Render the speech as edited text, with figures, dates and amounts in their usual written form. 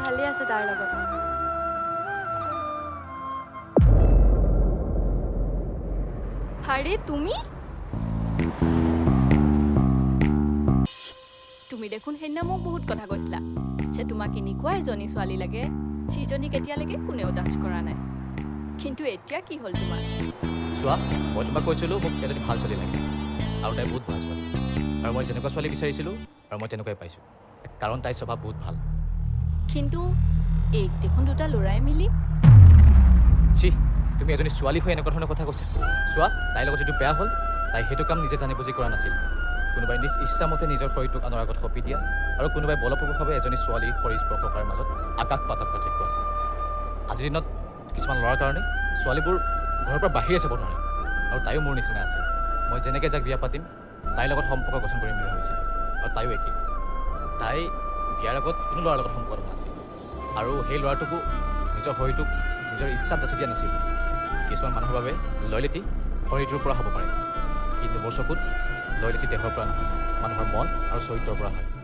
ভালে আছে তাৰ লগত আৰে তুমি দেখোন সেইদিনা মোক বহুত কথা কৈছিলা যে তোমাক এনেকুৱা এজনী ছোৱালী লাগে যিজনী কেতিয়ালৈকে কোনেও টাচ কৰা নাই কিন্তু এতিয়া কি হ'ল তোমাৰ চোৱা মই তোমাক কৈছিলোঁ মোক এজনী ভাল ছোৱালী লাগে আৰু তাই বহুত ভাল ছোৱালী আৰু মই যেনেকুৱা ছোৱালী বিচাৰিছিলোঁ আৰু মই তেনেকুৱাই পাইছোঁ কাৰণ তাইৰ স্বভাৱ বহুত ভাল কিন্তু এই দেখোন দুটা ল'ৰাই মিলি চি তুমি এজনী ছোৱালী হৈ এনেকুৱা ধৰণৰ কথা কৈছা চোৱা তাইৰ লগত যিটো বেয়া হ'ল তাই সেইটো কাম নিজে জানি বুজি কৰা নাছিল কোনোবাই নিজ ইচ্ছামতে নিজৰ শৰীৰটোক আনৰ আগত সঁপি দিয়া আৰু কোনোবাই বলপূৰ্বকভাৱে এজনী ছোৱালীৰ শৰীৰ স্পৰ্শ কৰাৰ মাজত আকাশ পাতাল পাৰ্থক্য আছে আজিৰ দিনত কিছুমান ল'ৰাৰ কাৰণে ছোৱালীবোৰ ঘৰৰ পৰা বাহিৰে চাব নোৱাৰে আৰু তাইও মোৰ নিচিনা আছিল মই যেনেকৈ যাক বিয়া পাতিম তাইৰ লগত সম্পৰ্ক গঠন কৰিম বুলি ভাবিছিলোঁ আৰু তাইও একেই তাই বিয়াৰ আগত কোনো ল'ৰাৰ লগত সম্পৰ্ক নাছিল আৰু সেই ল'ৰাটোকো নিজৰ শৰীৰটোক নিজৰ ইচ্ছাত যাচি দিয়া নাছিল কিছুমান মানুহৰ বাবে লয়লেটি শৰীৰটোৰ পৰা হ'ব পাৰে কিন্তু মোৰ চকুত লয়লেটি দেহৰ পৰা নহয় মানুহৰ মন আৰু চৰিত্ৰৰ পৰা হয়